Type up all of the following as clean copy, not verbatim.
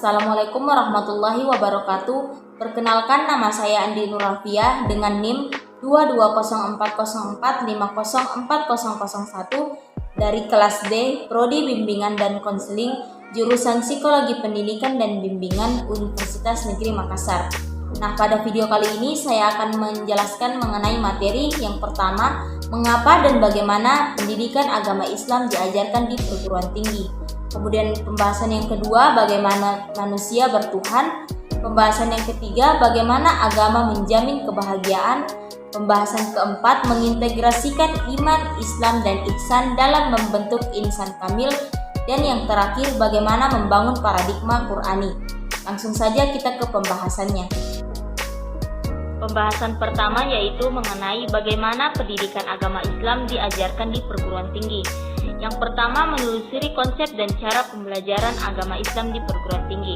Assalamualaikum warahmatullahi wabarakatuh. Perkenalkan, nama saya Andi Nurafiah dengan NIM 22040450401 dari kelas D, Prodi Bimbingan dan Konseling, jurusan Psikologi Pendidikan dan Bimbingan Universitas Negeri Makassar. Nah, pada video kali ini saya akan menjelaskan mengenai materi yang pertama, mengapa dan bagaimana pendidikan agama Islam diajarkan di perguruan tinggi. Kemudian pembahasan yang kedua, bagaimana manusia bertuhan. Pembahasan yang ketiga, bagaimana agama menjamin kebahagiaan. Pembahasan keempat, mengintegrasikan iman, Islam, dan ihsan dalam membentuk insan kamil. Dan yang terakhir, bagaimana membangun paradigma Qur'ani. Langsung saja kita ke pembahasannya. Pembahasan pertama yaitu mengenai bagaimana pendidikan agama Islam diajarkan di perguruan tinggi. Yang pertama, menelusuri konsep dan cara pembelajaran agama Islam di perguruan tinggi.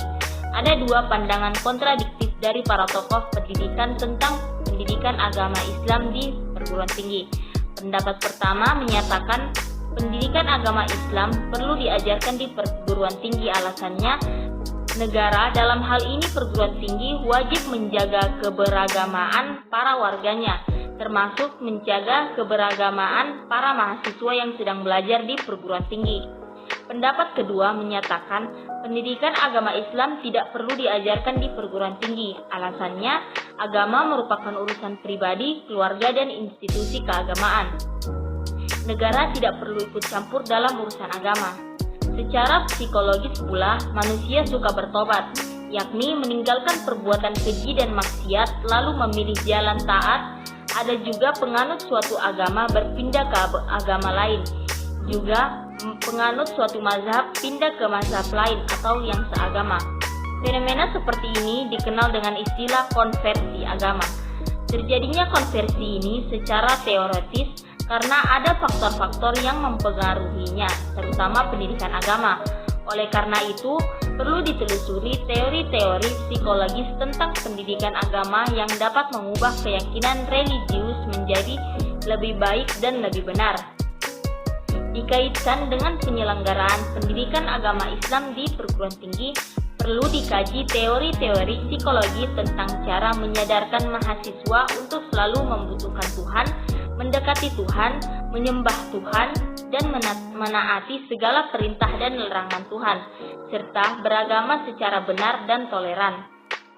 Ada dua pandangan kontradiktif dari para tokoh pendidikan tentang pendidikan agama Islam di perguruan tinggi. Pendapat pertama menyatakan pendidikan agama Islam perlu diajarkan di perguruan tinggi. Alasannya, negara, dalam hal ini perguruan tinggi, wajib menjaga keberagamaan para warganya, termasuk menjaga keberagamaan para mahasiswa yang sedang belajar di perguruan tinggi. Pendapat kedua menyatakan pendidikan agama Islam tidak perlu diajarkan di perguruan tinggi. Alasannya, agama merupakan urusan pribadi, keluarga, dan institusi keagamaan. Negara tidak perlu ikut campur dalam urusan agama. Secara psikologis pula, manusia suka bertobat, yakni meninggalkan perbuatan keji dan maksiat lalu memilih jalan taat. Ada juga penganut suatu agama berpindah ke agama lain, juga penganut suatu mazhab pindah ke mazhab lain atau yang seagama. Fenomena seperti ini dikenal dengan istilah konversi agama. Terjadinya konversi ini secara teoritis karena ada faktor-faktor yang mempengaruhinya, terutama pendidikan agama. Oleh karena itu, perlu ditelusuri teori-teori psikologis tentang pendidikan agama yang dapat mengubah keyakinan religius menjadi lebih baik dan lebih benar. Dikaitkan dengan penyelenggaraan pendidikan agama Islam di perguruan tinggi, perlu dikaji teori-teori psikologi tentang cara menyadarkan mahasiswa untuk selalu membutuhkan Tuhan, mendekati Tuhan, menyembah Tuhan, dan menaati segala perintah dan larangan Tuhan, serta beragama secara benar dan toleran.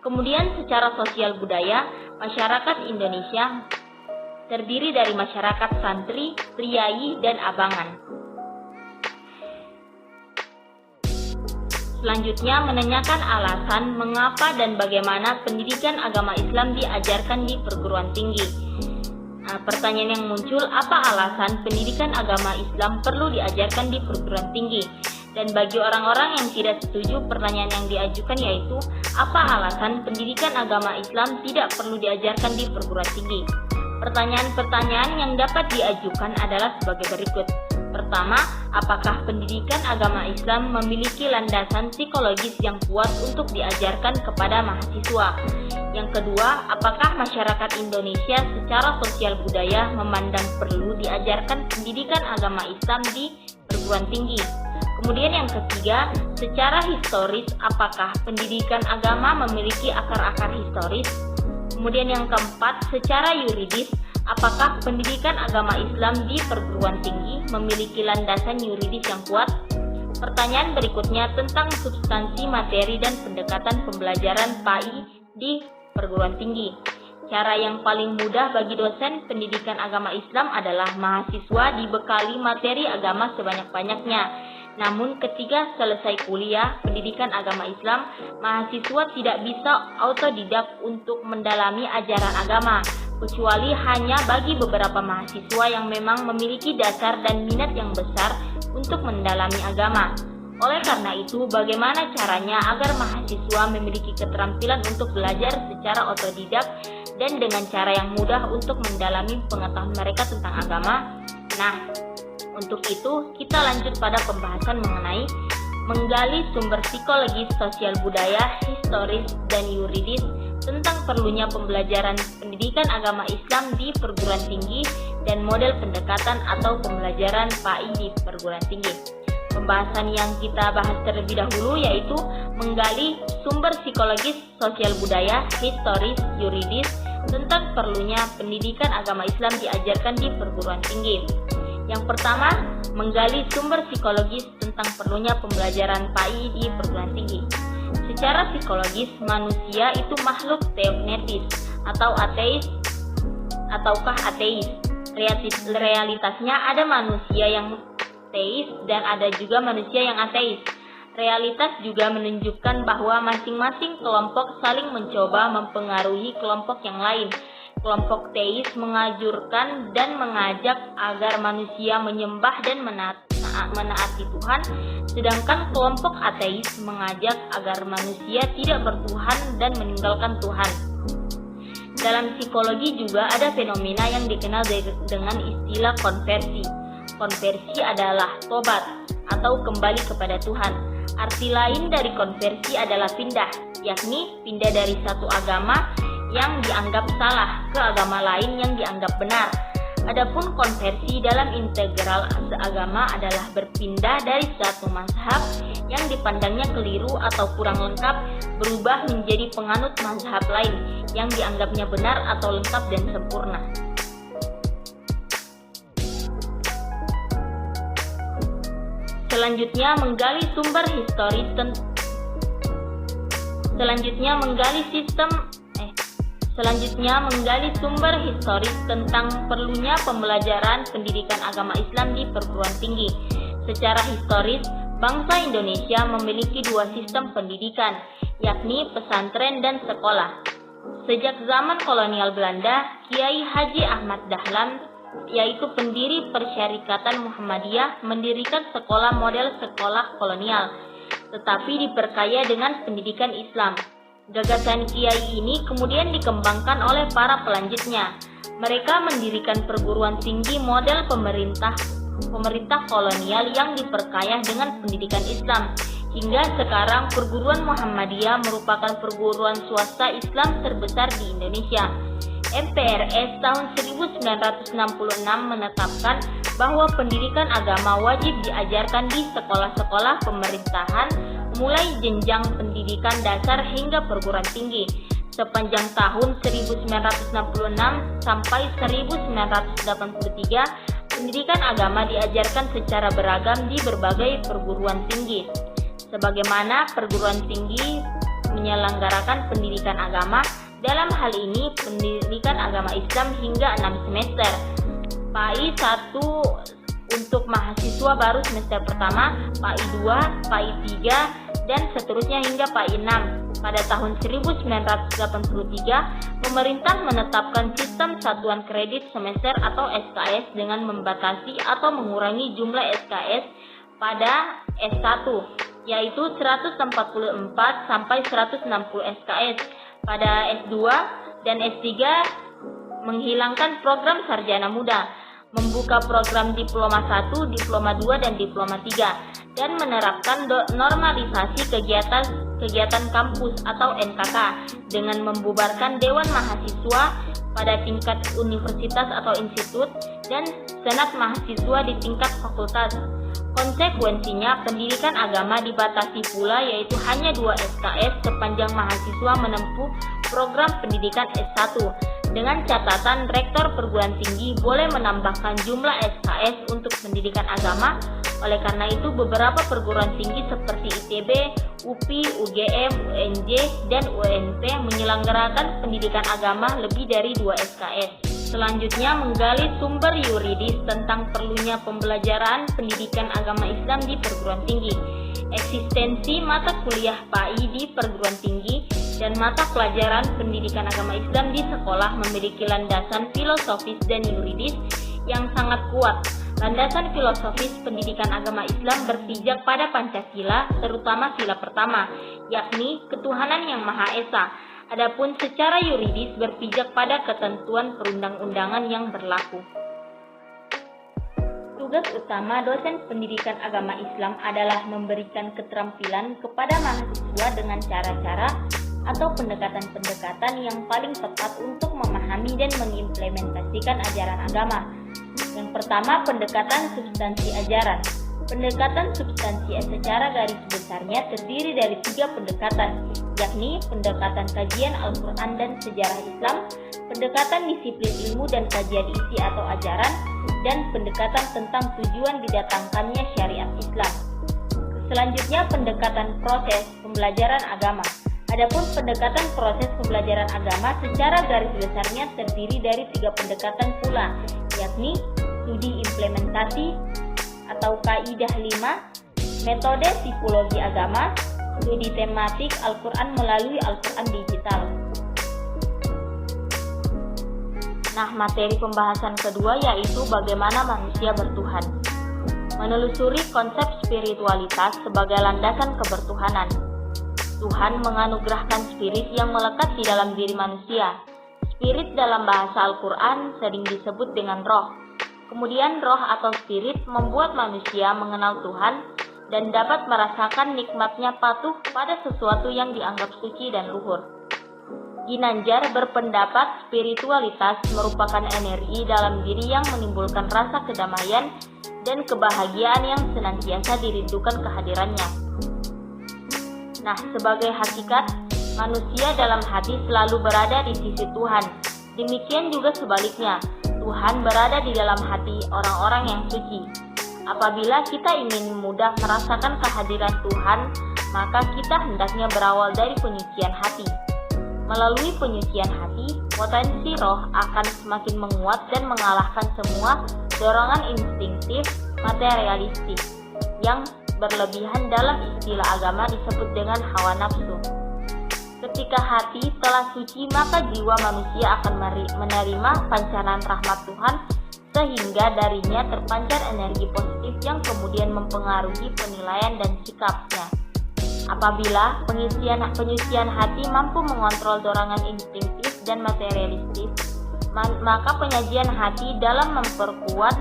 Kemudian secara sosial budaya, masyarakat Indonesia terdiri dari masyarakat santri, priai, dan abangan. Selanjutnya menanyakan alasan mengapa dan bagaimana pendidikan agama Islam diajarkan di perguruan tinggi. Pertanyaan yang muncul, apa alasan pendidikan agama Islam perlu diajarkan di perguruan tinggi? Dan bagi orang-orang yang tidak setuju, pertanyaan yang diajukan yaitu, apa alasan pendidikan agama Islam tidak perlu diajarkan di perguruan tinggi? Pertanyaan-pertanyaan yang dapat diajukan adalah sebagai berikut. Pertama, apakah pendidikan agama Islam memiliki landasan psikologis yang kuat untuk diajarkan kepada mahasiswa? Yang kedua, apakah masyarakat Indonesia secara sosial budaya memandang perlu diajarkan pendidikan agama Islam di perguruan tinggi? Kemudian yang ketiga, secara historis, apakah pendidikan agama memiliki akar-akar historis? Kemudian yang keempat, secara yuridis, apakah pendidikan agama Islam di perguruan tinggi memiliki landasan yuridis yang kuat? Pertanyaan berikutnya tentang substansi materi dan pendekatan pembelajaran PAI di perguruan tinggi. Cara yang paling mudah bagi dosen pendidikan agama Islam adalah mahasiswa dibekali materi agama sebanyak-banyaknya. Namun ketika selesai kuliah pendidikan agama Islam, mahasiswa tidak bisa autodidak untuk mendalami ajaran agama, kecuali hanya bagi beberapa mahasiswa yang memang memiliki dasar dan minat yang besar untuk mendalami agama. Oleh karena itu, bagaimana caranya agar mahasiswa memiliki keterampilan untuk belajar secara otodidak dan dengan cara yang mudah untuk mendalami pengetahuan mereka tentang agama? Nah, untuk itu kita lanjut pada pembahasan mengenai menggali sumber psikologis, sosial budaya, historis, dan yuridis tentang perlunya pembelajaran pendidikan agama Islam di perguruan tinggi dan model pendekatan atau pembelajaran PAI di perguruan tinggi. Pembahasan yang kita bahas terlebih dahulu yaitu menggali sumber psikologis, sosial budaya, historis, yuridis tentang perlunya pendidikan agama Islam diajarkan di perguruan tinggi. Yang pertama, menggali sumber psikologis tentang perlunya pembelajaran PAI di perguruan tinggi. Secara psikologis, manusia itu makhluk teognetis atau ateis ataukah ateis. Realitasnya ada manusia yang teis dan ada juga manusia yang ateis. Realitas juga menunjukkan bahwa masing-masing kelompok saling mencoba mempengaruhi kelompok yang lain. Kelompok teis mengajurkan dan mengajak agar manusia menyembah dan menaati Tuhan, sedangkan kelompok ateis mengajak agar manusia tidak bertuhan dan meninggalkan Tuhan. Dalam psikologi juga ada fenomena yang dikenal dengan istilah konversi. Konversi adalah tobat atau kembali kepada Tuhan. Arti lain dari konversi adalah pindah, yakni pindah dari satu agama yang dianggap salah ke agama lain yang dianggap benar. Adapun konversi dalam integral seagama adalah berpindah dari satu mazhab yang dipandangnya keliru atau kurang lengkap berubah menjadi penganut mazhab lain yang dianggapnya benar atau lengkap dan sempurna. Selanjutnya menggali sumber historis tentang perlunya pembelajaran pendidikan agama Islam di perguruan tinggi. Secara historis, bangsa Indonesia memiliki dua sistem pendidikan, yakni pesantren dan sekolah. Sejak zaman kolonial Belanda, Kiai Haji Ahmad Dahlan, yaitu pendiri Persyarikatan Muhammadiyah, mendirikan sekolah model sekolah kolonial, tetapi diperkaya dengan pendidikan Islam. Gagasan Kiai ini kemudian dikembangkan oleh para pelanjutnya. Mereka mendirikan perguruan tinggi model pemerintah kolonial yang diperkaya dengan pendidikan Islam. Hingga sekarang perguruan Muhammadiyah merupakan perguruan swasta Islam terbesar di Indonesia. MPRS tahun 1966 menetapkan bahwa pendidikan agama wajib diajarkan di sekolah-sekolah pemerintahan mulai jenjang pendidikan dasar hingga perguruan tinggi. Sepanjang tahun 1966 sampai 1983, pendidikan agama diajarkan secara beragam di berbagai perguruan tinggi. Sebagaimana perguruan tinggi menyelenggarakan pendidikan agama, dalam hal ini pendidikan agama Islam hingga 6 semester. PAI 1 untuk mahasiswa baru semester pertama, PAI 2, PAI 3, dan seterusnya hingga PAI 6. Pada tahun 1983, pemerintah menetapkan sistem satuan kredit semester atau SKS dengan membatasi atau mengurangi jumlah SKS pada S1, yaitu 144 sampai 160 SKS. Pada S2 dan S3 menghilangkan program sarjana muda, membuka program diploma 1, diploma 2, dan diploma 3, dan menerapkan normalisasi kegiatan kampus atau NKK dengan membubarkan Dewan Mahasiswa pada tingkat universitas atau institut dan Senat Mahasiswa di tingkat fakultas. Konsekuensinya, pendidikan agama dibatasi pula, yaitu hanya 2 SKS sepanjang mahasiswa menempuh program pendidikan S1. Dengan catatan, rektor perguruan tinggi boleh menambahkan jumlah SKS untuk pendidikan agama. Oleh karena itu, beberapa perguruan tinggi seperti ITB, UPI, UGM, UNJ, dan UNP menyelenggarakan pendidikan agama lebih dari 2 SKS. Selanjutnya, menggali sumber yuridis tentang perlunya pembelajaran pendidikan agama Islam di perguruan tinggi. Eksistensi mata kuliah PAI di perguruan tinggi dan mata pelajaran pendidikan agama Islam di sekolah memiliki landasan filosofis dan yuridis yang sangat kuat. Landasan filosofis pendidikan agama Islam berpijak pada Pancasila, terutama sila pertama, yakni ketuhanan yang Maha Esa. Adapun secara yuridis berpijak pada ketentuan perundang-undangan yang berlaku. Tugas utama dosen pendidikan agama Islam adalah memberikan keterampilan kepada mahasiswa dengan cara-cara atau pendekatan-pendekatan yang paling tepat untuk memahami dan mengimplementasikan ajaran agama. Yang pertama, pendekatan substansi ajaran. Pendekatan substansi secara garis besarnya terdiri dari 3 pendekatan, yakni pendekatan kajian Al-Quran dan sejarah Islam, pendekatan disiplin ilmu dan kajian isi atau ajaran, dan pendekatan tentang tujuan didatangkannya syariat Islam. Selanjutnya pendekatan proses pembelajaran agama. Adapun pendekatan proses pembelajaran agama secara garis besarnya terdiri dari 3 pendekatan pula, yakni studi implementasi atau kaidah 5, metode psikologi agama, studi tematik Al-Quran melalui Al-Quran digital. Nah, materi pembahasan kedua yaitu bagaimana manusia bertuhan. Menelusuri konsep spiritualitas sebagai landasan kebertuhanan. Tuhan menganugerahkan spirit yang melekat di dalam diri manusia. Spirit dalam bahasa Al-Quran sering disebut dengan roh. Kemudian roh atau spirit membuat manusia mengenal Tuhan dan dapat merasakan nikmatnya patuh pada sesuatu yang dianggap suci dan luhur. Ginanjar berpendapat spiritualitas merupakan energi dalam diri yang menimbulkan rasa kedamaian dan kebahagiaan yang senantiasa dirindukan kehadirannya. Nah, sebagai hakikat, manusia dalam hati selalu berada di sisi Tuhan. Demikian juga sebaliknya, Tuhan berada di dalam hati orang-orang yang suci. Apabila kita ingin mudah merasakan kehadiran Tuhan, maka kita hendaknya berawal dari penyucian hati. Melalui penyucian hati, potensi roh akan semakin menguat dan mengalahkan semua dorongan instinktif materialistik yang berlebihan dalam istilah agama disebut dengan hawa nafsu. Ketika hati telah suci, maka jiwa manusia akan menerima pancaran rahmat Tuhan sehingga darinya terpancar energi positif yang kemudian mempengaruhi penilaian dan sikapnya. Apabila penyucian hati mampu mengontrol dorongan instinktif dan materialistis, maka penyajian hati dalam memperkuat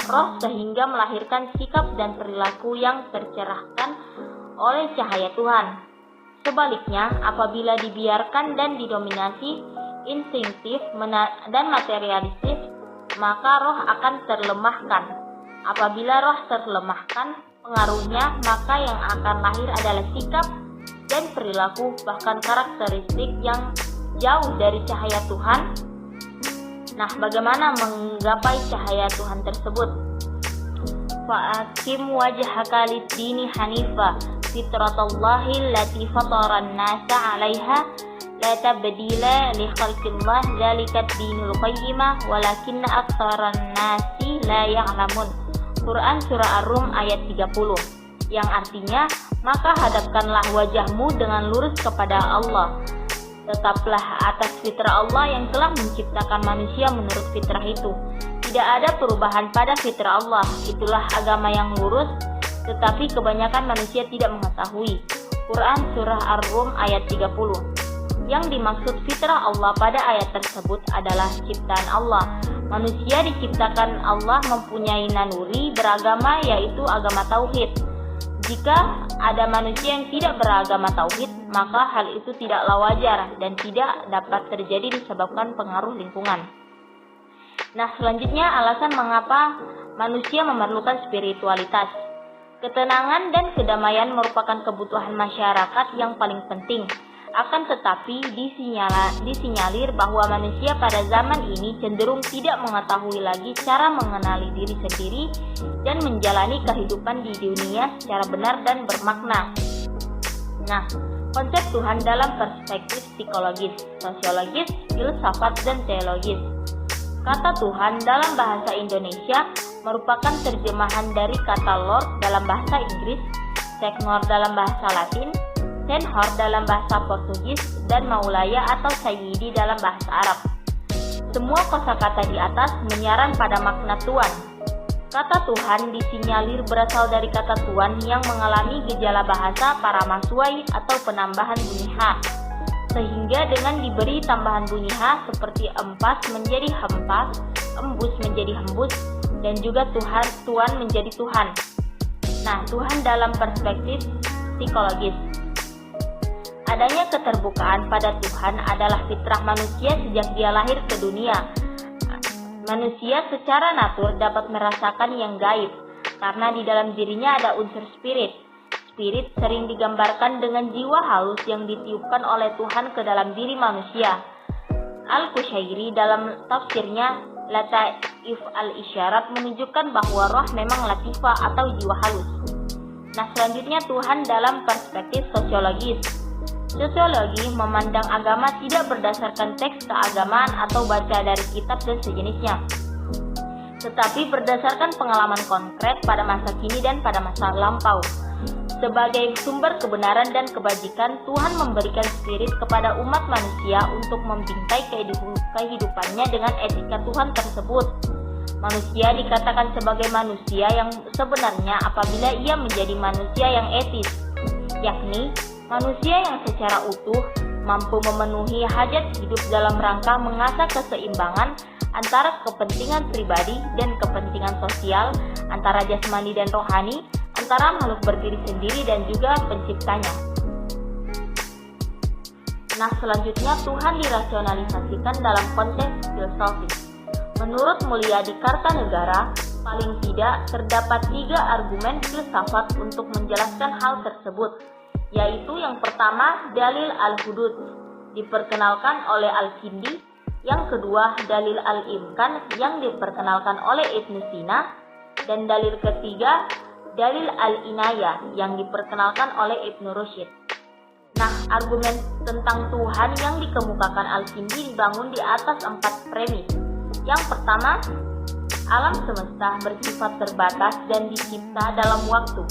roh sehingga melahirkan sikap dan perilaku yang tercerahkan oleh cahaya Tuhan. Sebaliknya, apabila dibiarkan dan didominasi instinktif dan materialistis, maka roh akan terlemahkan. Apabila roh terlemahkan pengaruhnya, maka yang akan lahir adalah sikap dan perilaku bahkan karakteristik yang jauh dari cahaya Tuhan. Nah, bagaimana menggapai cahaya Tuhan tersebut? Fa'akim wajhaka lid-dini hanifa fitratallahi allati fataran nasa 'alaiha la tabdila li khalqillah dzalika ad-dinul qayyimah walakinna aktsaran nasi la ya'lamun. Quran surah Ar-Rum ayat 30, yang artinya, maka hadapkanlah wajahmu dengan lurus kepada Allah. Tetaplah atas fitrah Allah yang telah menciptakan manusia menurut fitrah itu. Tidak ada perubahan pada fitrah Allah. Itulah agama yang lurus, tetapi kebanyakan manusia tidak mengetahui. Quran surah Ar-Rum ayat 30. Yang dimaksud fitrah Allah pada ayat tersebut adalah ciptaan Allah. Manusia diciptakan Allah mempunyai naluri beragama, yaitu agama tauhid. Jika ada manusia yang tidak beragama tauhid, maka hal itu tidaklah wajar dan tidak dapat terjadi disebabkan pengaruh lingkungan. Nah, selanjutnya alasan mengapa manusia memerlukan spiritualitas. Ketenangan dan kedamaian merupakan kebutuhan masyarakat yang paling penting. Akan tetapi disinyalir bahwa manusia pada zaman ini cenderung tidak mengetahui lagi cara mengenali diri sendiri dan menjalani kehidupan di dunia secara benar dan bermakna. Nah, konsep Tuhan dalam perspektif psikologis, sosiologis, filsafat, dan teologis. Kata Tuhan dalam bahasa Indonesia merupakan terjemahan dari kata Lord dalam bahasa Inggris, Señor dalam bahasa Latin, Senhor dalam bahasa Portugis, dan Maulaya atau Sayyidi dalam bahasa Arab. Semua kosakata di atas menyaran pada makna Tuhan. Kata Tuhan disinyalir berasal dari kata Tuhan yang mengalami gejala bahasa paramaswai atau penambahan bunyi H. Sehingga dengan diberi tambahan bunyi H seperti empas menjadi hempas, embus menjadi hembus, dan juga Tuhan menjadi Tuhan. Nah, Tuhan dalam perspektif psikologis. Adanya keterbukaan pada Tuhan adalah fitrah manusia sejak dia lahir ke dunia. Manusia secara natur dapat merasakan yang gaib. karena di dalam dirinya ada unsur spirit. Spirit sering digambarkan dengan jiwa halus yang ditiupkan oleh Tuhan ke dalam diri manusia. Al-Qushairi dalam tafsirnya Lataif al-Isyarat menunjukkan bahwa roh memang latifah atau jiwa halus. Nah, selanjutnya Tuhan dalam perspektif sosiologis. Sosiologi memandang agama tidak berdasarkan teks keagamaan atau baca dari kitab dan sejenisnya, tetapi berdasarkan pengalaman konkret pada masa kini dan pada masa lampau. Sebagai sumber kebenaran dan kebajikan, Tuhan memberikan spirit kepada umat manusia untuk membingkai kehidupannya dengan etika Tuhan tersebut. Manusia dikatakan sebagai manusia yang sebenarnya apabila ia menjadi manusia yang etis, yakni manusia yang secara utuh mampu memenuhi hajat hidup dalam rangka mengasah keseimbangan antara kepentingan pribadi dan kepentingan sosial, antara jasmani dan rohani, antara makhluk berdiri sendiri dan juga penciptanya. Nah, selanjutnya Tuhan dirasionalisasikan dalam konteks filosofis. Menurut Mulyadi Kartanegara, paling tidak terdapat 3 argumen filsafat untuk menjelaskan hal tersebut, yaitu yang pertama dalil al-hudud, diperkenalkan oleh Al-Kindi, yang kedua dalil al-imkan yang diperkenalkan oleh Ibnu Sina, dan dalil ketiga dalil al-inayah yang diperkenalkan oleh Ibnu Rushd. Nah, argumen tentang Tuhan yang dikemukakan Al-Kindi dibangun di atas 4 premis. Yang pertama, alam semesta bersifat terbatas dan dicipta dalam waktu.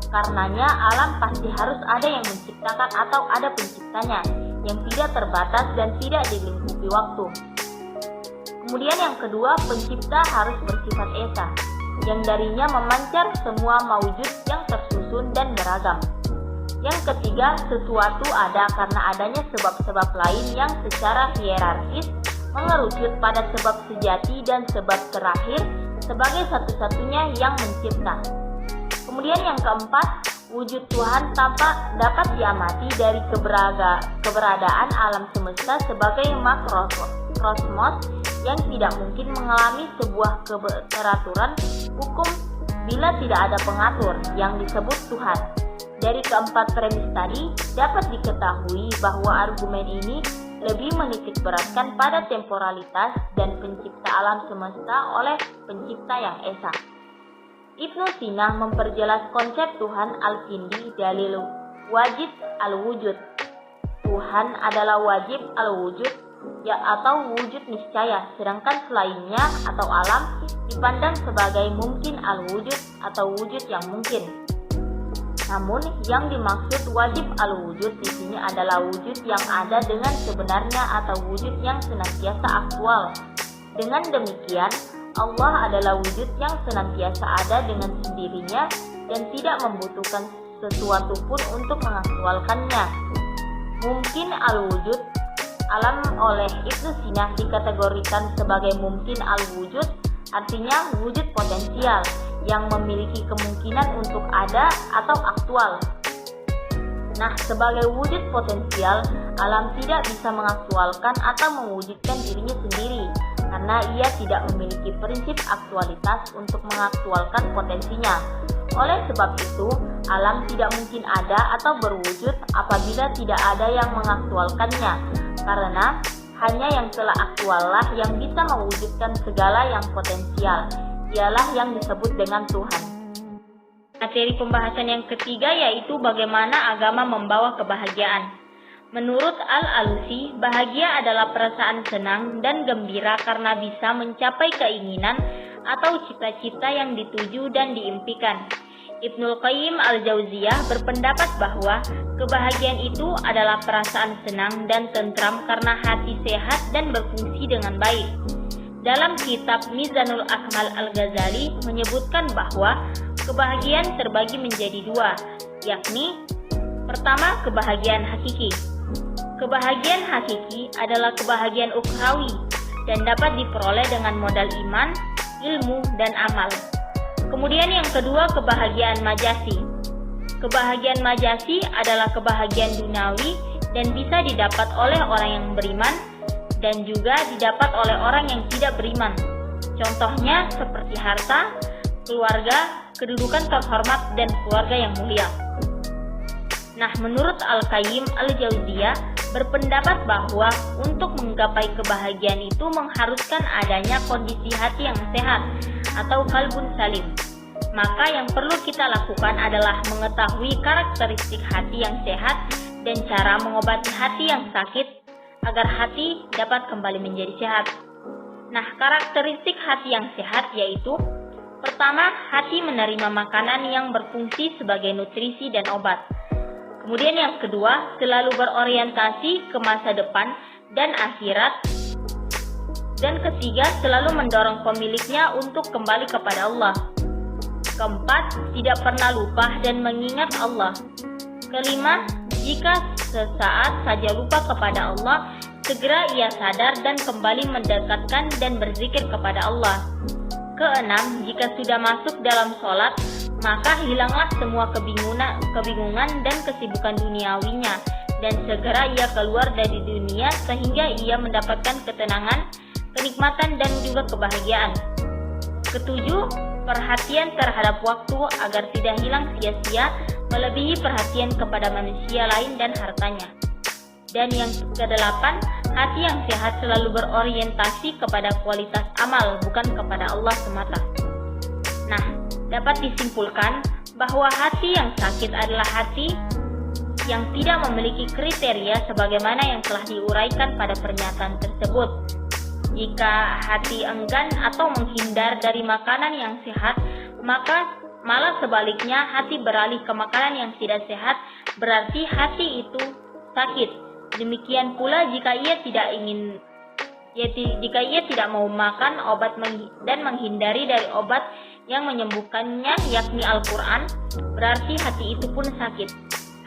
Karenanya alam pasti harus ada yang menciptakan atau ada penciptanya yang tidak terbatas dan tidak dilingkupi waktu. Kemudian yang kedua, pencipta harus bersifat esa, yang darinya memancar semua maujud yang tersusun dan beragam. Yang ketiga, sesuatu ada karena adanya sebab-sebab lain yang secara hierarkis mengerucut pada sebab sejati dan sebab terakhir sebagai satu-satunya yang mencipta. Kemudian yang keempat, wujud Tuhan dapat diamati dari keberadaan alam semesta sebagai makrokosmos yang tidak mungkin mengalami sebuah keteraturan hukum bila tidak ada pengatur yang disebut Tuhan. Dari keempat premis tadi dapat diketahui bahwa argumen ini lebih menitik beratkan pada temporalitas dan pencipta alam semesta oleh pencipta yang esa. Ibnu Sina memperjelas konsep Tuhan Al-Kindi dalil wajib al-wujud. Tuhan adalah wajib al-wujud ya atau wujud niscaya, sedangkan selainnya atau alam dipandang sebagai mungkin al-wujud atau wujud yang mungkin. Namun yang dimaksud wajib al-wujud di sini adalah wujud yang ada dengan sebenarnya atau wujud yang senantiasa aktual. Dengan demikian, Allah adalah wujud yang senantiasa ada dengan sendirinya dan tidak membutuhkan sesuatu pun untuk mengaktualkannya. Mungkin al-wujud alam oleh Ibnu Sina dikategorikan sebagai mungkin al-wujud, artinya wujud potensial yang memiliki kemungkinan untuk ada atau aktual. Nah, sebagai wujud potensial, alam tidak bisa mengaktualkan atau mewujudkan dirinya sendiri karena ia tidak memiliki prinsip aktualitas untuk mengaktualkan potensinya. Oleh sebab itu, alam tidak mungkin ada atau berwujud apabila tidak ada yang mengaktualkannya, karena hanya yang telah aktuallah yang bisa mewujudkan segala yang potensial. Ialah yang disebut dengan Tuhan. Materi pembahasan yang ketiga yaitu bagaimana agama membawa kebahagiaan. Menurut Al-Alusi, bahagia adalah perasaan senang dan gembira karena bisa mencapai keinginan atau cita-cita yang dituju dan diimpikan. Ibnul Qayyim Al-Jauziyah berpendapat bahwa kebahagiaan itu adalah perasaan senang dan tentram karena hati sehat dan berfungsi dengan baik. Dalam kitab Mizanul Akmal Al-Ghazali menyebutkan bahwa kebahagiaan terbagi menjadi 2, yakni pertama, kebahagiaan hakiki. Kebahagiaan hakiki adalah kebahagiaan ukhrawi dan dapat diperoleh dengan modal iman, ilmu, dan amal. Kemudian yang kedua, kebahagiaan majasi. Kebahagiaan majasi adalah kebahagiaan dunawi dan bisa didapat oleh orang yang beriman dan juga didapat oleh orang yang tidak beriman. Contohnya seperti harta, keluarga, kedudukan terhormat, dan keluarga yang mulia. Nah, menurut Al-Qayyim Al-Jauziyah berpendapat bahwa untuk menggapai kebahagiaan itu mengharuskan adanya kondisi hati yang sehat atau qalbun salim. Maka yang perlu kita lakukan adalah mengetahui karakteristik hati yang sehat dan cara mengobati hati yang sakit agar hati dapat kembali menjadi sehat. Nah, karakteristik hati yang sehat yaitu: pertama, hati menerima makanan yang berfungsi sebagai nutrisi dan obat. Kemudian yang kedua, selalu berorientasi ke masa depan dan akhirat. Dan ketiga, selalu mendorong pemiliknya untuk kembali kepada Allah. Keempat, tidak pernah lupa dan mengingat Allah. Kelima, jika sesaat saja lupa kepada Allah, segera ia sadar dan kembali mendekatkan dan berzikir kepada Allah. Keenam, jika sudah masuk dalam sholat, maka hilanglah semua kebingungan dan kesibukan duniawinya, dan segera ia keluar dari dunia sehingga ia mendapatkan ketenangan, kenikmatan, dan juga kebahagiaan. Ketujuh, perhatian terhadap waktu agar tidak hilang sia-sia, melebihi perhatian kepada manusia lain dan hartanya. Dan yang kedelapan, hati yang sehat selalu berorientasi kepada kualitas amal, bukan kepada Allah semata. Nah, dapat disimpulkan bahwa hati yang sakit adalah hati yang tidak memiliki kriteria sebagaimana yang telah diuraikan pada pernyataan tersebut. Jika hati enggan atau menghindar dari makanan yang sehat, maka malah sebaliknya hati beralih ke makanan yang tidak sehat, berarti hati itu sakit. Demikian pula jika ia tidak mau makan obat dan menghindari dari obat yang menyembuhkannya, yakni Al-Quran, berarti hati itu pun sakit.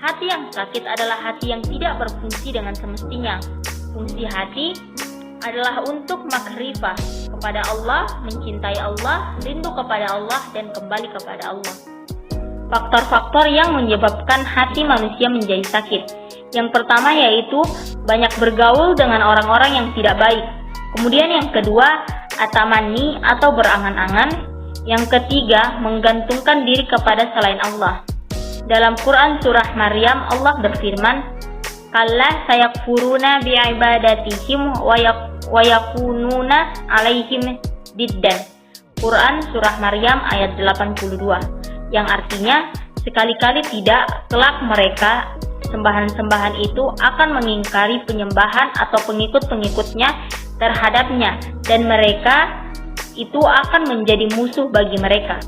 Hati yang sakit adalah hati yang tidak berfungsi dengan semestinya. Fungsi hati adalah untuk makrifah kepada Allah, mencintai Allah, rindu kepada Allah, dan kembali kepada Allah. Faktor-faktor yang menyebabkan hati manusia menjadi sakit. Yang pertama yaitu banyak bergaul dengan orang-orang yang tidak baik. Kemudian yang kedua, atamani atau berangan-angan. Yang ketiga, menggantungkan diri kepada selain Allah. Dalam Quran surah Maryam, Allah berfirman, "Kalla sayakfuruna bi'ibadatihim wa yakununa alaihim diddan." Quran surah Maryam ayat 82, yang artinya, sekali-kali tidak, kelak mereka sembahan-sembahan itu akan mengingkari penyembahan atau pengikut-pengikutnya terhadapnya, dan mereka itu akan menjadi musuh bagi mereka.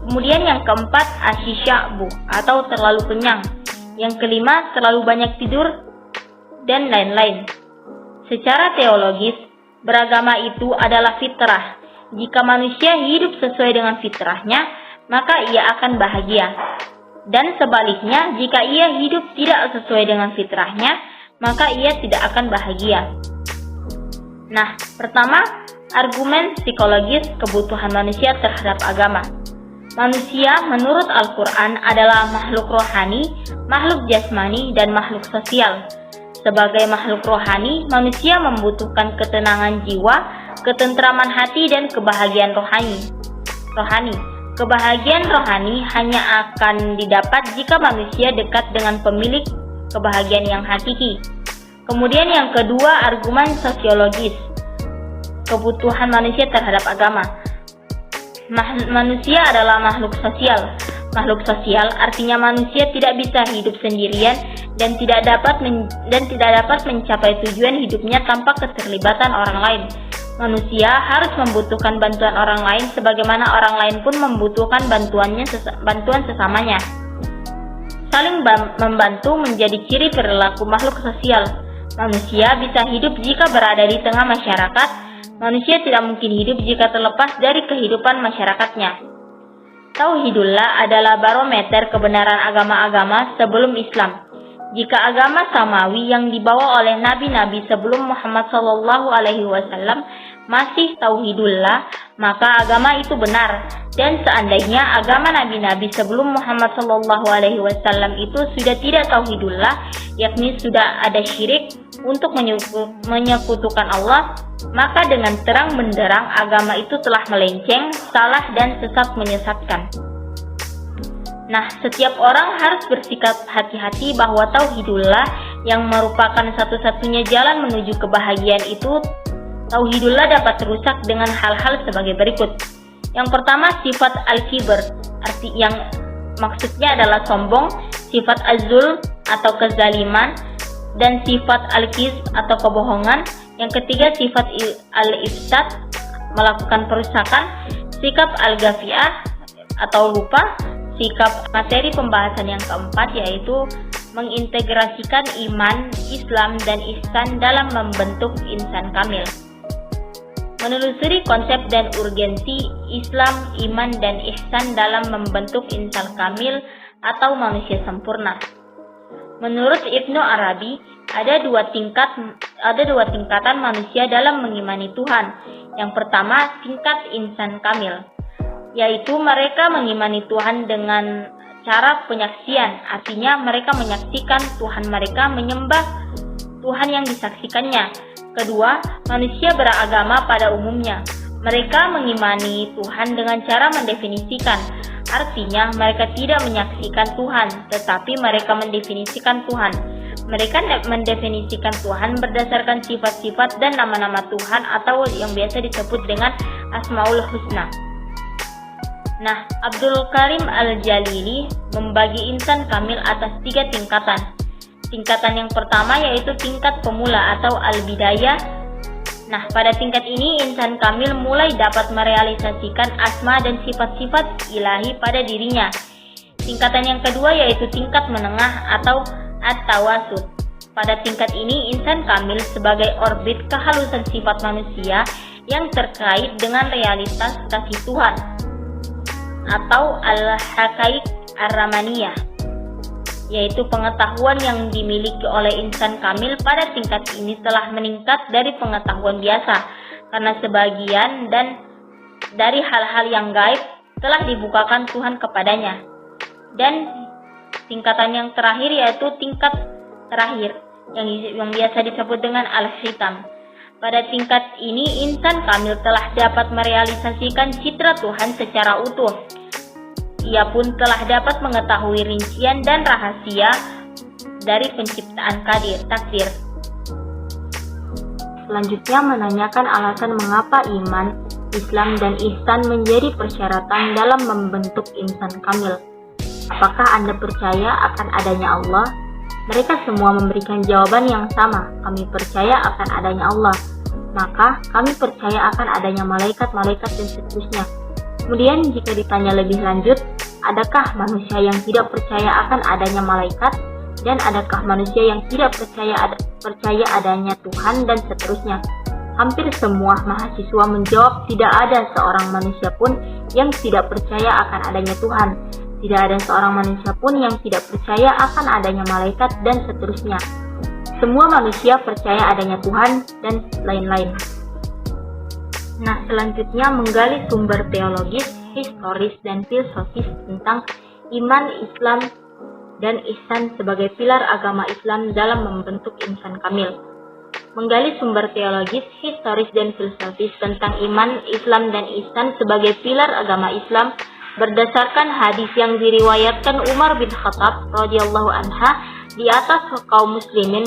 Kemudian yang keempat, asyisyabu atau terlalu kenyang. Yang kelima, terlalu banyak tidur, dan lain-lain. Secara teologis, beragama itu adalah fitrah. Jika manusia hidup sesuai dengan fitrahnya, maka ia akan bahagia. Dan sebaliknya, jika ia hidup tidak sesuai dengan fitrahnya, maka ia tidak akan bahagia. Nah, pertama, argumen psikologis kebutuhan manusia terhadap agama. Manusia menurut Al-Quran adalah makhluk rohani, makhluk jasmani, dan makhluk sosial. Sebagai makhluk rohani, manusia membutuhkan ketenangan jiwa, ketentraman hati, dan kebahagiaan rohani. Kebahagiaan rohani hanya akan didapat jika manusia dekat dengan pemilik kebahagiaan yang hakiki. Kemudian yang kedua, argumen sosiologis kebutuhan manusia terhadap agama. Manusia adalah makhluk sosial. Makhluk sosial artinya manusia tidak bisa hidup sendirian dan tidak dapat mencapai tujuan hidupnya tanpa keterlibatan orang lain. Manusia harus membutuhkan bantuan orang lain sebagaimana orang lain pun membutuhkan bantuan sesamanya. Saling membantu menjadi ciri perilaku makhluk sosial. Manusia bisa hidup jika berada di tengah masyarakat. Manusia tidak mungkin hidup jika terlepas dari kehidupan masyarakatnya. Tauhidullah adalah barometer kebenaran agama-agama sebelum Islam. Jika agama samawi yang dibawa oleh nabi-nabi sebelum Muhammad SAW masih tauhidullah, maka agama itu benar. Dan seandainya agama nabi-nabi sebelum Muhammad SAW itu sudah tidak tauhidullah, yakni sudah ada syirik untuk menyekutukan Allah, maka dengan terang benderang agama itu telah melenceng, salah, dan sesat menyesatkan. Nah, setiap orang harus bersikap hati-hati bahwa tauhidullah yang merupakan satu-satunya jalan menuju kebahagiaan itu, tauhidullah dapat rusak dengan hal-hal sebagai berikut. Yang pertama, sifat al-kibr, arti yang maksudnya adalah sombong, sifat az-zulm atau kezaliman, dan sifat al-kizb atau kebohongan. Yang ketiga, sifat al-ifsad, melakukan perusakan, sikap al-ghafiah atau lupa, sikap materi pembahasan yang keempat yaitu mengintegrasikan iman, Islam, dan ihsan dalam membentuk insan kamil. Menelusuri konsep dan urgensi Islam, iman, dan ihsan dalam membentuk insan kamil atau manusia sempurna. Menurut Ibnu Arabi, ada dua tingkatan manusia dalam mengimani Tuhan. Yang pertama, tingkat insan kamil, yaitu mereka mengimani Tuhan dengan cara penyaksian, artinya mereka menyaksikan Tuhan mereka, menyembah Tuhan yang disaksikannya. Kedua, manusia beragama pada umumnya. Mereka mengimani Tuhan dengan cara mendefinisikan, artinya mereka tidak menyaksikan Tuhan, tetapi mereka mendefinisikan Tuhan. Mereka mendefinisikan Tuhan berdasarkan sifat-sifat dan nama-nama Tuhan atau yang biasa disebut dengan Asmaul Husna. Nah, Abdul Karim Al-Jalili membagi insan kamil atas 3 tingkatan. Tingkatan yang pertama yaitu tingkat pemula atau al-bidayah. Nah, pada tingkat ini insan kamil mulai dapat merealisasikan asma dan sifat-sifat ilahi pada dirinya. Tingkatan yang kedua yaitu tingkat menengah atau at-tawasut. Pada tingkat ini insan kamil sebagai orbit kehalusan sifat manusia yang terkait dengan realitas kasih Tuhan atau al-haqaiq ar-ramaniyah, yaitu pengetahuan yang dimiliki oleh insan kamil pada tingkat ini telah meningkat dari pengetahuan biasa, karena sebagian dan dari hal-hal yang gaib telah dibukakan Tuhan kepadanya. Dan tingkatan yang terakhir yaitu tingkat terakhir yang biasa disebut dengan al-hitam. Pada tingkat ini insan kamil telah dapat merealisasikan citra Tuhan secara utuh. Ia pun telah dapat mengetahui rincian dan rahasia dari penciptaan takdir. Selanjutnya menanyakan alasan mengapa iman, Islam, dan ihsan menjadi persyaratan dalam membentuk insan kamil. Apakah Anda percaya akan adanya Allah? Mereka semua memberikan jawaban yang sama, kami percaya akan adanya Allah. Maka kami percaya akan adanya malaikat-malaikat dan seterusnya. Kemudian jika ditanya lebih lanjut, adakah manusia yang tidak percaya akan adanya malaikat? Dan adakah manusia yang tidak percaya adanya Tuhan dan seterusnya? Hampir semua mahasiswa menjawab tidak ada seorang manusia pun yang tidak percaya akan adanya Tuhan. Tidak ada seorang manusia pun yang tidak percaya akan adanya malaikat dan seterusnya. Semua manusia percaya adanya Tuhan dan lain-lain. Nah, selanjutnya menggali sumber teologis, historis, dan filosofis tentang iman, Islam, dan ihsan sebagai pilar agama Islam dalam membentuk insan kamil. Menggali sumber teologis, historis, dan filosofis tentang iman, Islam, dan ihsan sebagai pilar agama Islam berdasarkan hadis yang diriwayatkan Umar bin Khattab radhiyallahu anha di atas kaum muslimin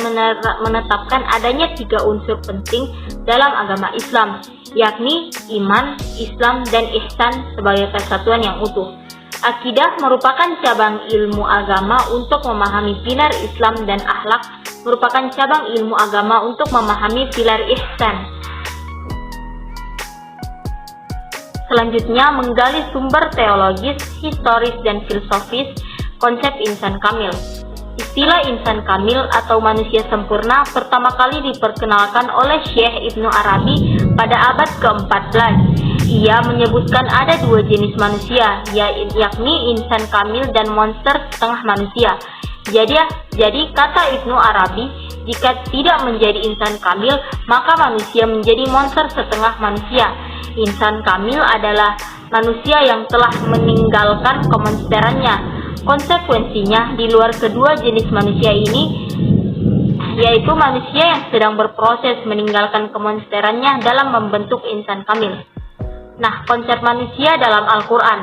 menetapkan adanya 3 unsur penting dalam agama Islam, yakni iman, Islam, dan ihsan sebagai kesatuan yang utuh. Akidah merupakan cabang ilmu agama untuk memahami pilar Islam, dan akhlak merupakan cabang ilmu agama untuk memahami pilar ihsan. Selanjutnya menggali sumber teologis, historis, dan filosofis konsep insan kamil. Istilah insan kamil atau manusia sempurna pertama kali diperkenalkan oleh Syekh Ibnu Arabi pada abad ke-14. Ia menyebutkan ada 2 jenis manusia, yakni insan kamil dan monster setengah manusia. Jadi kata Ibnu Arabi, jika tidak menjadi insan kamil, maka manusia menjadi monster setengah manusia. Insan kamil adalah manusia yang telah meninggalkan kemonsterannya. Konsekuensinya, di luar kedua jenis manusia ini, yaitu manusia yang sedang berproses meninggalkan kemonsterannya dalam membentuk insan kamil. Nah, konsep manusia dalam Al-Quran.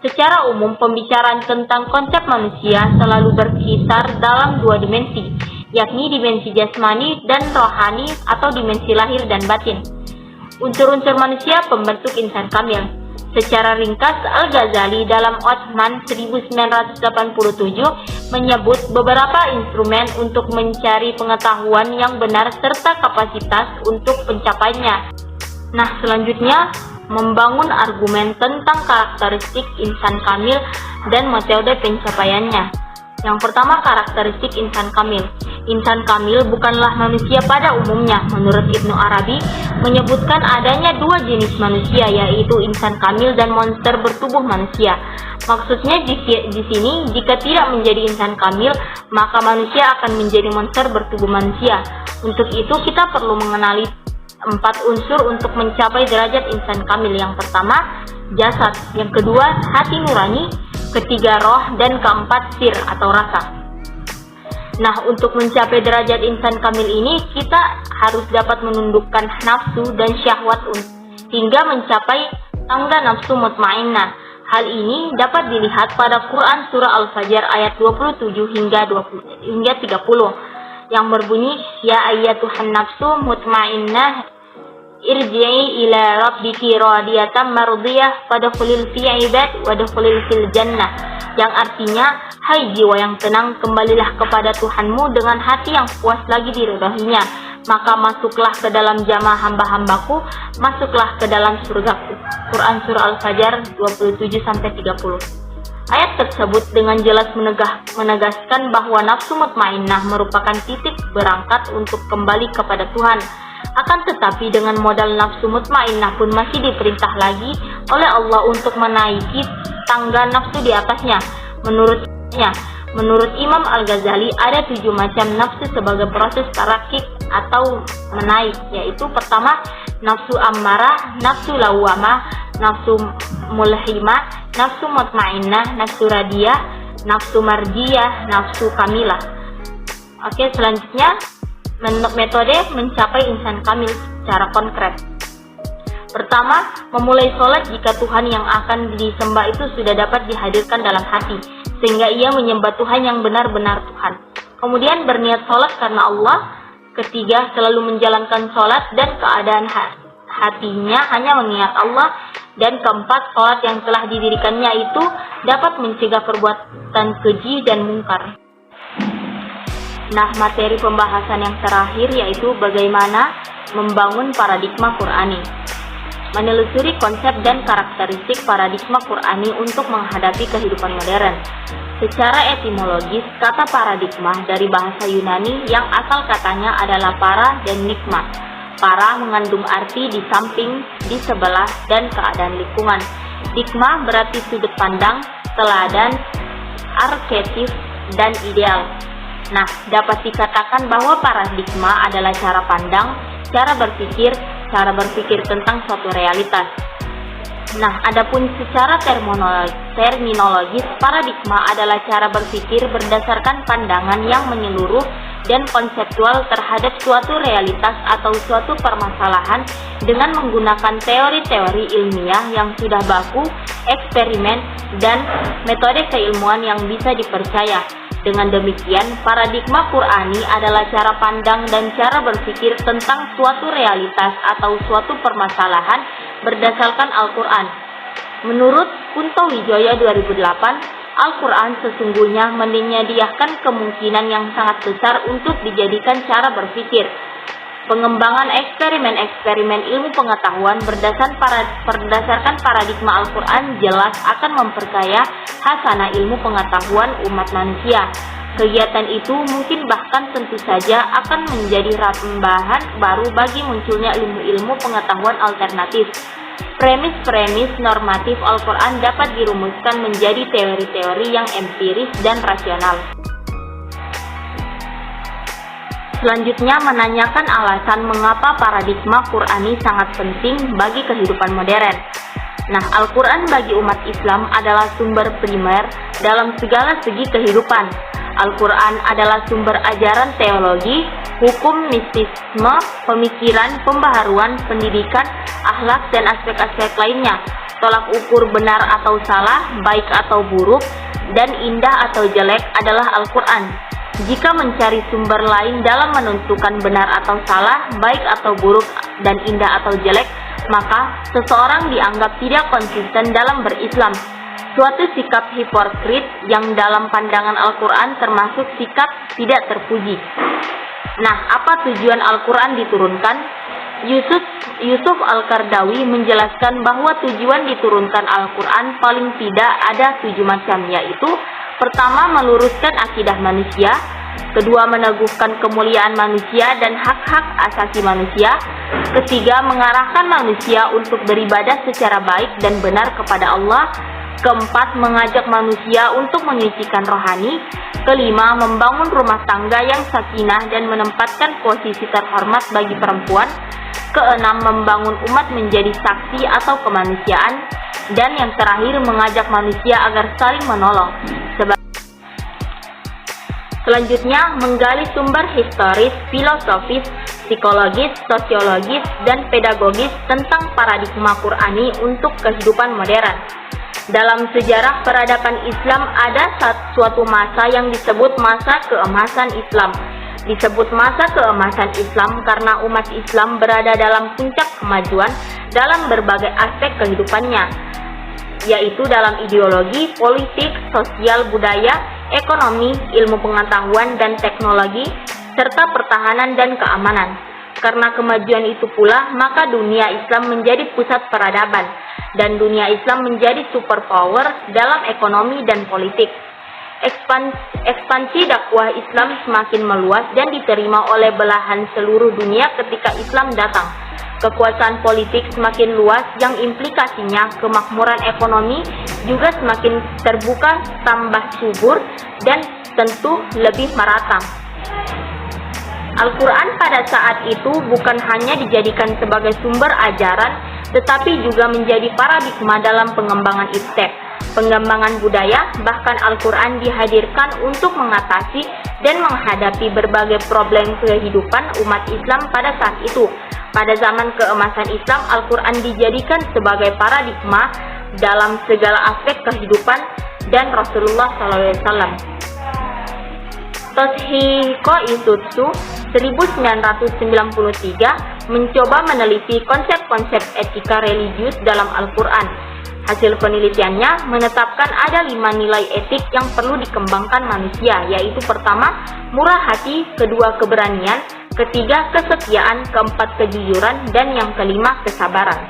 Secara umum, pembicaraan tentang konsep manusia selalu berkisar dalam dua dimensi, yakni dimensi jasmani dan rohani atau dimensi lahir dan batin. Unsur-unsur manusia pembentuk insan kamil. Secara ringkas, Al-Ghazali dalam Othman 1987 menyebut beberapa instrumen untuk mencari pengetahuan yang benar serta kapasitas untuk pencapaiannya. Nah, selanjutnya membangun argumen tentang karakteristik insan kamil dan metode pencapaiannya. Yang pertama, karakteristik insan kamil. Insan kamil bukanlah manusia pada umumnya. Menurut Ibnu Arabi, menyebutkan adanya dua jenis manusia, yaitu insan kamil dan monster bertubuh manusia. Maksudnya di sini, jika tidak menjadi insan kamil, maka manusia akan menjadi monster bertubuh manusia. Untuk itu, kita perlu mengenali 4 unsur untuk mencapai derajat insan kamil. Yang pertama, jasad. Yang kedua, hati nurani. Ketiga, roh. Dan keempat, sir atau rasa. Nah, untuk mencapai derajat insan kamil ini, kita harus dapat menundukkan nafsu dan syahwat hingga mencapai tangga nafsu mutmainnah. Hal ini dapat dilihat pada Quran Surah Al-Fajr ayat 27 hingga 30 yang berbunyi, Ya ayyatuhan nafsu mutmainnah irji'i ila rabbiki radiyatan mardiyah fadkhulil fi ibad wadkhulil fil jannah, yang artinya, hai jiwa yang tenang, kembalilah kepada Tuhanmu dengan hati yang puas lagi diridhoinya, maka masuklah ke dalam jamaah hamba-hambaku, masuklah ke dalam surgaku. Quran Surah Al-Fajr 27-30. Ayat tersebut dengan jelas menegaskan bahwa nafsu mutmainnah merupakan titik berangkat untuk kembali kepada Tuhan. Akan tetapi dengan modal nafsu mutmainnah pun masih diperintah lagi oleh Allah untuk menaiki tangga nafsu di atasnya. Menurut Imam Al-Ghazali, ada 7 macam nafsu sebagai proses tarakik atau menaik, yaitu pertama, nafsu ammarah, nafsu lawamah, nafsu mulhimah, nafsu mutmainnah, nafsu radiyah, nafsu mardiyah, nafsu kamilah. Oke, selanjutnya metode mencapai insan kamil secara konkret. Pertama, memulai sholat jika Tuhan yang akan disembah itu sudah dapat dihadirkan dalam hati, sehingga ia menyembah Tuhan yang benar-benar Tuhan. Kemudian berniat sholat karena Allah. Ketiga, selalu menjalankan sholat dan keadaan hatinya hanya mengingat Allah. Dan keempat, sholat yang telah didirikannya itu dapat mencegah perbuatan keji dan mungkar. Nah, materi pembahasan yang terakhir yaitu bagaimana membangun paradigma Qur'ani. Menelusuri konsep dan karakteristik paradigma Qur'ani untuk menghadapi kehidupan modern. Secara etimologis, kata paradigma dari bahasa Yunani yang asal katanya adalah para dan nikma. Para mengandung arti di samping, di sebelah, dan keadaan lingkungan. Digma berarti sudut pandang, teladan, arketip, dan ideal. Nah, dapat dikatakan bahwa paradigma adalah cara pandang, cara berpikir tentang suatu realitas. Nah, adapun secara terminologis, paradigma adalah cara berpikir berdasarkan pandangan yang menyeluruh dan konseptual terhadap suatu realitas atau suatu permasalahan dengan menggunakan teori-teori ilmiah yang sudah baku, eksperimen, dan metode keilmuan yang bisa dipercaya. Dengan demikian, paradigma Qur'ani adalah cara pandang dan cara berpikir tentang suatu realitas atau suatu permasalahan berdasarkan Al-Quran. Menurut Kunto Wijoyo 2008, Al-Quran sesungguhnya menyediakan kemungkinan yang sangat besar untuk dijadikan cara berpikir. Pengembangan eksperimen-eksperimen ilmu pengetahuan berdasarkan paradigma Al-Quran jelas akan memperkaya hasanah ilmu pengetahuan umat manusia. Kegiatan itu mungkin bahkan tentu saja akan menjadi tambahan baru bagi munculnya ilmu-ilmu pengetahuan alternatif. Premis-premis normatif Al-Quran dapat dirumuskan menjadi teori-teori yang empiris dan rasional. Selanjutnya menanyakan alasan mengapa paradigma Qur'ani sangat penting bagi kehidupan modern. Nah, Al-Quran bagi umat Islam adalah sumber primer dalam segala segi kehidupan. Al-Quran adalah sumber ajaran teologi, hukum, mistisme, pemikiran, pembaharuan, pendidikan, akhlak, dan aspek-aspek lainnya. tolak ukur benar atau salah, baik atau buruk, dan indah atau jelek adalah Al-Quran. Jika mencari sumber lain dalam menentukan benar atau salah, baik atau buruk, dan indah atau jelek, maka seseorang dianggap tidak konsisten dalam berislam. Suatu sikap hipokrit yang dalam pandangan Al-Quran termasuk sikap tidak terpuji. Nah, apa tujuan Al-Quran diturunkan? Yusuf Al-Qaradawi menjelaskan bahwa tujuan diturunkan Al-Quran paling tidak ada 7 macam, yaitu pertama, meluruskan akidah manusia, kedua, meneguhkan kemuliaan manusia dan hak-hak asasi manusia, ketiga, mengarahkan manusia untuk beribadah secara baik dan benar kepada Allah, keempat, mengajak manusia untuk menyucikan rohani, kelima, membangun rumah tangga yang sakinah dan menempatkan posisi terhormat bagi perempuan, keenam, membangun umat menjadi saksi atau kemanusiaan, dan yang terakhir, mengajak manusia agar saling menolong. Selanjutnya, menggali sumber historis, filosofis, psikologis, sosiologis, dan pedagogis tentang paradigma Qur'ani untuk kehidupan modern. Dalam sejarah peradaban Islam ada suatu masa yang disebut masa keemasan Islam. Disebut masa keemasan Islam karena umat Islam berada dalam puncak kemajuan dalam berbagai aspek kehidupannya, yaitu dalam ideologi, politik, sosial, budaya, ekonomi, ilmu pengetahuan dan teknologi, serta pertahanan dan keamanan. Karena kemajuan itu pula, maka dunia Islam menjadi pusat peradaban, dan dunia Islam menjadi superpower dalam ekonomi dan politik. Ekspansi dakwah Islam semakin meluas dan diterima oleh belahan seluruh dunia ketika Islam datang. Kekuasaan politik semakin luas yang implikasinya kemakmuran ekonomi juga semakin terbuka, tambah subur, dan tentu lebih merata. Al-Quran pada saat itu bukan hanya dijadikan sebagai sumber ajaran, tetapi juga menjadi paradigma dalam pengembangan ijtihad, pengembangan budaya. Bahkan Al-Quran dihadirkan untuk mengatasi dan menghadapi berbagai problem kehidupan umat Islam pada saat itu. Pada zaman keemasan Islam, Al-Quran dijadikan sebagai paradigma dalam segala aspek kehidupan dan Rasulullah SAW. Toshihiko Isutsu 1993 mencoba meneliti konsep-konsep etika religius dalam Al-Quran. Hasil penelitiannya menetapkan ada 5 nilai etik yang perlu dikembangkan manusia, yaitu pertama, murah hati, kedua, keberanian, ketiga, kesetiaan, keempat, kejujuran, dan yang kelima, kesabaran.